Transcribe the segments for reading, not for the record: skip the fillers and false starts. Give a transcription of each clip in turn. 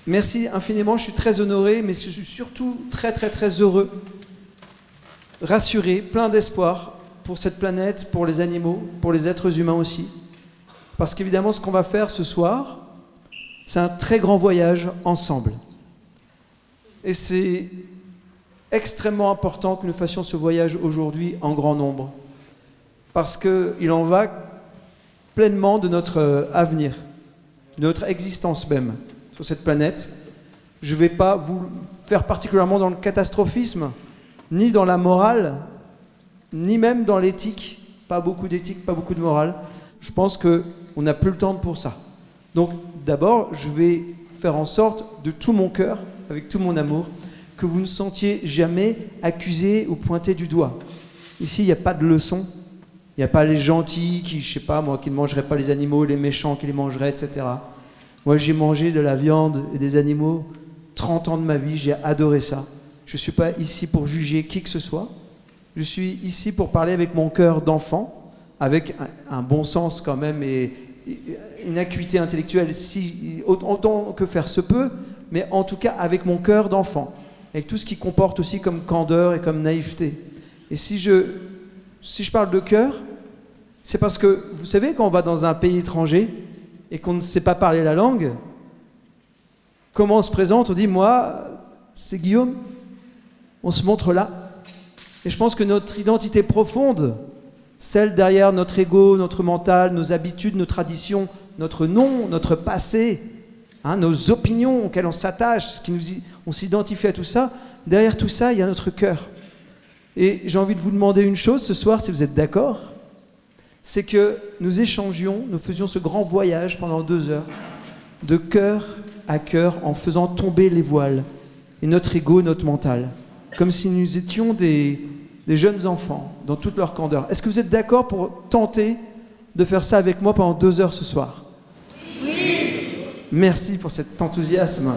Merci infiniment, je suis très honoré, mais je suis surtout très heureux, rassuré, plein d'espoir pour cette planète, pour les animaux, pour les êtres humains aussi. Parce qu'évidemment, ce qu'on va faire ce soir, c'est un très grand voyage ensemble. Et c'est extrêmement important que nous fassions ce voyage aujourd'hui en grand nombre. Parce qu'il en va pleinement de notre avenir, de notre existence même sur cette planète. Je ne vais pas vous faire particulièrement dans le catastrophisme, ni dans la morale, ni même dans l'éthique. Pas beaucoup d'éthique, pas beaucoup de morale. Je pense qu'on n'a plus le temps pour ça. Donc d'abord, je vais faire en sorte de tout mon cœur, avec tout mon amour, que vous ne sentiez jamais accusé ou pointé du doigt. Ici, il n'y a pas de leçon. Il n'y a pas les gentils qui, je sais pas moi, qui ne mangeraient pas les animaux, les méchants qui les mangeraient, etc. Moi, j'ai mangé de la viande et des animaux 30 ans de ma vie, j'ai adoré ça. Je ne suis pas ici pour juger qui que ce soit. Je suis ici pour parler avec mon cœur d'enfant, avec un bon sens quand même et une acuité intellectuelle autant que faire se peut, mais en tout cas avec mon cœur d'enfant, avec tout ce qui comporte aussi comme candeur et comme naïveté. Et si je parle de cœur, c'est parce que, vous savez, quand on va dans un pays étranger et qu'on ne sait pas parler la langue, comment on se présente? On dit, moi, c'est Guillaume. On se montre là. Et je pense que notre identité profonde, celle derrière notre ego, notre mental, nos habitudes, nos traditions, notre nom, notre passé, nos opinions auxquelles on s'attache, on s'identifie à tout ça, derrière tout ça, il y a notre cœur. Et j'ai envie de vous demander une chose ce soir, si vous êtes d'accord, c'est que nous faisions ce grand voyage pendant 2 heures, de cœur à cœur, en faisant tomber les voiles, et notre ego, notre mental, comme si nous étions des jeunes enfants, dans toute leur candeur. Est-ce que vous êtes d'accord pour tenter de faire ça avec moi pendant 2 heures ce soir? Oui! Merci pour cet enthousiasme.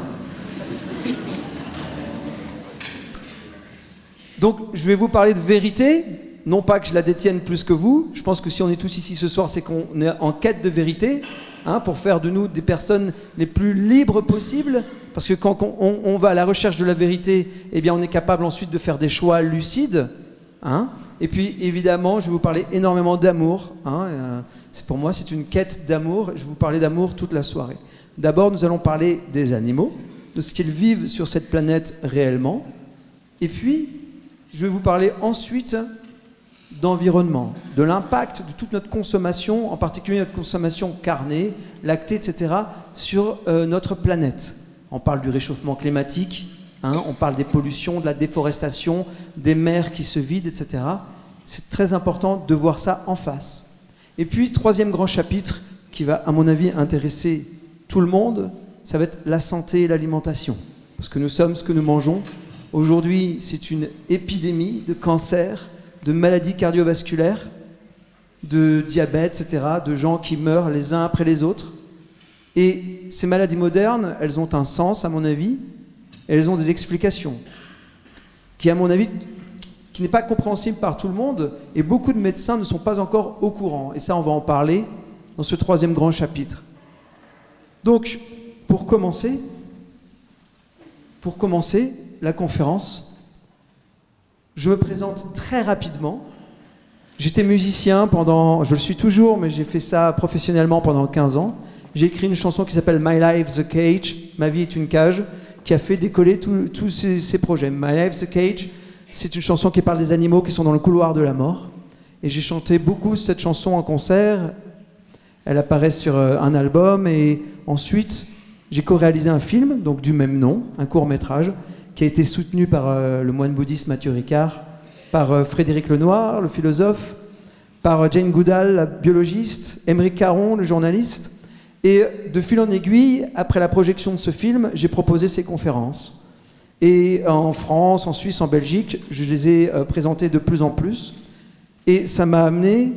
Donc, je vais vous parler de vérité, non pas que je la détienne plus que vous. Je pense que si on est tous ici ce soir, c'est qu'on est en quête de vérité, pour faire de nous des personnes les plus libres possibles. Parce que quand on va à la recherche de la vérité, eh bien, on est capable ensuite de faire des choix lucides. Et puis, évidemment, je vais vous parler énormément d'amour. Pour moi, c'est une quête d'amour. Je vais vous parler d'amour toute la soirée. D'abord, nous allons parler des animaux, de ce qu'ils vivent sur cette planète réellement. Et puis, je vais vous parler ensuite d'environnement, de l'impact de toute notre consommation, en particulier notre consommation carnée, lactée, etc., sur notre planète. On parle du réchauffement climatique, on parle des pollutions, de la déforestation, des mers qui se vident, etc. C'est très important de voir ça en face. Et puis, troisième grand chapitre qui va, à mon avis, intéresser tout le monde, ça va être la santé et l'alimentation. Parce que nous sommes ce que nous mangeons. Aujourd'hui, c'est une épidémie de cancer, de maladies cardiovasculaires, de diabète, etc., de gens qui meurent les uns après les autres. Et ces maladies modernes, elles ont un sens, à mon avis, et elles ont des explications, qui, à mon avis, qui n'est pas compréhensible par tout le monde, et beaucoup de médecins ne sont pas encore au courant. Et ça, on va en parler dans ce troisième grand chapitre. Donc, pour commencer la conférence, je me présente très rapidement. J'étais musicien je le suis toujours, mais j'ai fait ça professionnellement pendant 15 ans. J'ai écrit une chanson qui s'appelle My Life's a Cage, Ma vie est une cage, qui a fait décoller tous ces projets. My Life's a Cage, c'est une chanson qui parle des animaux qui sont dans le couloir de la mort. Et j'ai chanté beaucoup cette chanson en concert. Elle apparaît sur un album et ensuite j'ai co-réalisé un film, donc du même nom, un court-métrage, qui a été soutenu par le moine bouddhiste Mathieu Ricard, par Frédéric Lenoir, le philosophe, par Jane Goodall, la biologiste, Émeric Caron, le journaliste. Et de fil en aiguille, après la projection de ce film, j'ai proposé ces conférences. Et en France, en Suisse, en Belgique, je les ai présentées de plus en plus. Et ça m'a amené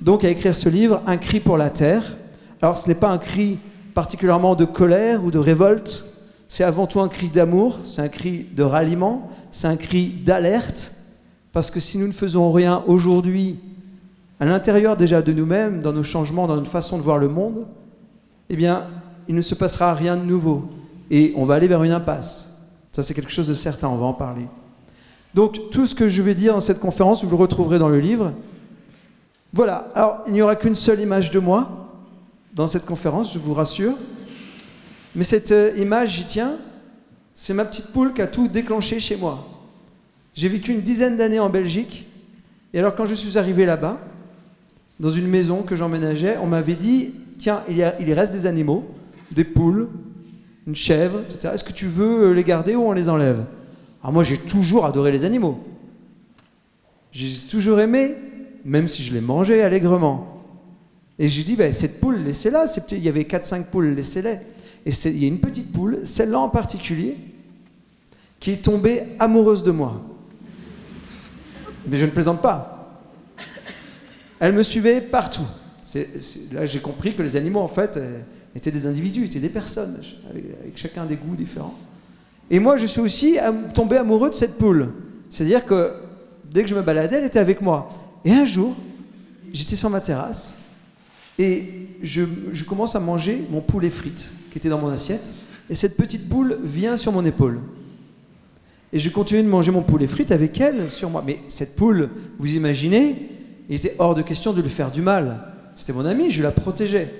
donc à écrire ce livre, Un cri pour la terre. Alors ce n'est pas un cri particulièrement de colère ou de révolte, c'est avant tout un cri d'amour, c'est un cri de ralliement, c'est un cri d'alerte, parce que si nous ne faisons rien aujourd'hui, à l'intérieur déjà de nous-mêmes, dans nos changements, dans notre façon de voir le monde, eh bien, il ne se passera rien de nouveau. Et on va aller vers une impasse. Ça, c'est quelque chose de certain, on va en parler. Donc, tout ce que je vais dire dans cette conférence, vous le retrouverez dans le livre. Voilà. Alors, il n'y aura qu'une seule image de moi dans cette conférence, je vous rassure. Mais cette image, j'y tiens, c'est ma petite poule qui a tout déclenché chez moi. J'ai vécu une dizaine d'années en Belgique. Et alors, quand je suis arrivé là-bas, dans une maison que j'emménageais, on m'avait dit, tiens, il y reste des animaux, des poules, une chèvre, etc. Est-ce que tu veux les garder ou on les enlève? Alors moi, j'ai toujours adoré les animaux. J'ai toujours aimé, même si je les mangeais allègrement. Et j'ai dit, ben, cette poule, laissez-la. Il y avait 4-5 poules, laissez-les. Et il y a une petite poule, celle-là en particulier, qui est tombée amoureuse de moi. Mais je ne plaisante pas. Elle me suivait partout. Là, j'ai compris que les animaux, en fait, étaient des individus, étaient des personnes, avec chacun des goûts différents. Et moi, je suis aussi tombé amoureux de cette poule. C'est-à-dire que dès que je me baladais, elle était avec moi. Et un jour, j'étais sur ma terrasse et je commence à manger mon poulet frites qui était dans mon assiette. Et cette petite poule vient sur mon épaule. Et je continue de manger mon poulet frites avec elle sur moi. Mais cette poule, vous imaginez, il était hors de question de lui faire du mal. C'était mon amie, je la protégeais.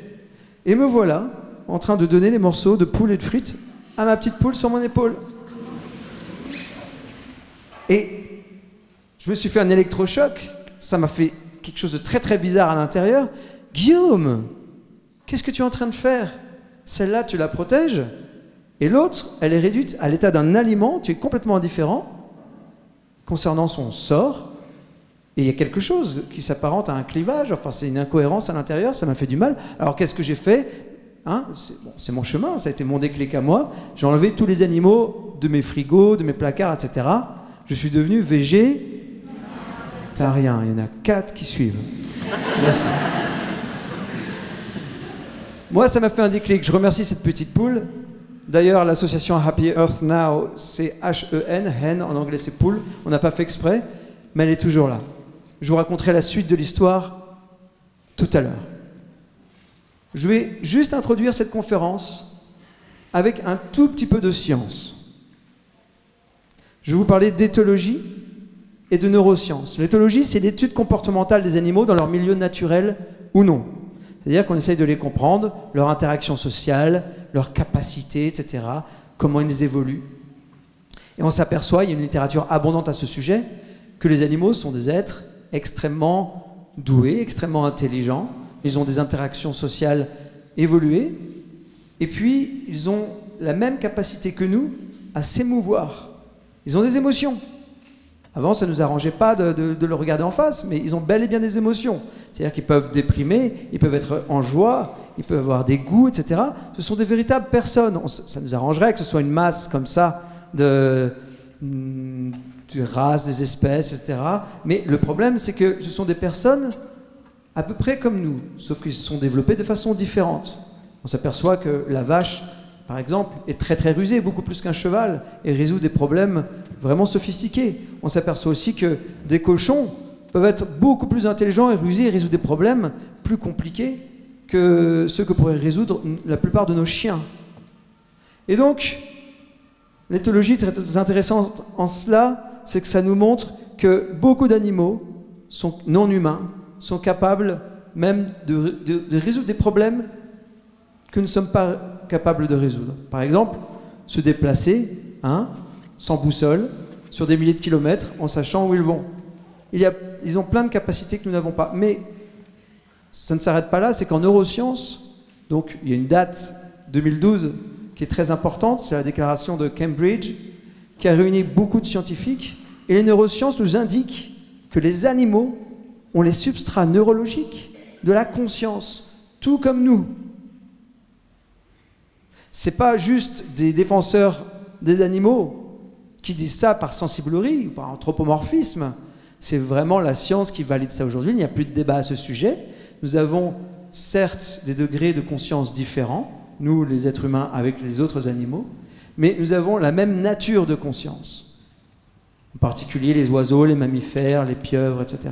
Et me voilà en train de donner les morceaux de poulet et de frites à ma petite poule sur mon épaule. Et je me suis fait un électrochoc. Ça m'a fait quelque chose de très très bizarre à l'intérieur. Guillaume, qu'est-ce que tu es en train de faire? Celle-là, tu la protèges. Et l'autre, elle est réduite à l'état d'un aliment. Tu es complètement indifférent concernant son sort. Et il y a quelque chose qui s'apparente à un clivage. Enfin, c'est une incohérence à l'intérieur. Ça m'a fait du mal. Alors, qu'est-ce que j'ai fait? Hein, c'est mon chemin. Ça a été mon déclic à moi. J'ai enlevé tous les animaux de mes frigos, de mes placards, etc. Je suis devenu végétarien. Il y en a 4 qui suivent. Merci. Moi, ça m'a fait un déclic. Je remercie cette petite poule. D'ailleurs, l'association Happy Earth Now, c'est H-E-N, hen, en anglais c'est poule. On n'a pas fait exprès, mais elle est toujours là. Je vous raconterai la suite de l'histoire tout à l'heure. Je vais juste introduire cette conférence avec un tout petit peu de science. Je vais vous parler d'éthologie et de neurosciences. L'éthologie, c'est l'étude comportementale des animaux dans leur milieu naturel ou non. C'est-à-dire qu'on essaye de les comprendre, leur interaction sociale, leurs capacités, etc., comment ils évoluent. Et on s'aperçoit, il y a une littérature abondante à ce sujet, que les animaux sont des êtres extrêmement doués, extrêmement intelligents. Ils ont des interactions sociales évoluées. Et puis, ils ont la même capacité que nous à s'émouvoir. Ils ont des émotions. Avant, ça ne nous arrangeait pas de le regarder en face, mais ils ont bel et bien des émotions. C'est-à-dire qu'ils peuvent déprimer, ils peuvent être en joie, ils peuvent avoir des goûts, etc. Ce sont des véritables personnes. Ça nous arrangerait que ce soit une masse comme ça de races, des espèces, etc. Mais le problème, c'est que ce sont des personnes à peu près comme nous, sauf qu'ils se sont développés de façon différente. On s'aperçoit que la vache, par exemple, est très très rusée, beaucoup plus qu'un cheval, et résout des problèmes vraiment sophistiqués. On s'aperçoit aussi que des cochons peuvent être beaucoup plus intelligents et rusés et résoudre des problèmes plus compliqués que ceux que pourraient résoudre la plupart de nos chiens. Et donc, l'éthologie est très intéressante en cela, c'est que ça nous montre que beaucoup d'animaux non humains sont capables même de résoudre des problèmes que nous ne sommes pas capables de résoudre. Par exemple, se déplacer, sans boussole, sur des milliers de kilomètres, en sachant où ils vont. Ils ont plein de capacités que nous n'avons pas. Mais ça ne s'arrête pas là, c'est qu'en neurosciences, donc il y a une date, 2012, qui est très importante, c'est la déclaration de Cambridge, qui a réuni beaucoup de scientifiques, et les neurosciences nous indiquent que les animaux ont les substrats neurologiques de la conscience, tout comme nous. C'est pas juste des défenseurs des animaux qui disent ça par sensiblerie ou par anthropomorphisme. C'est vraiment la science qui valide ça aujourd'hui. Il n'y a plus de débat à ce sujet. Nous avons certes des degrés de conscience différents, nous les êtres humains avec les autres animaux, mais nous avons la même nature de conscience. En particulier les oiseaux, les mammifères, les pieuvres, etc.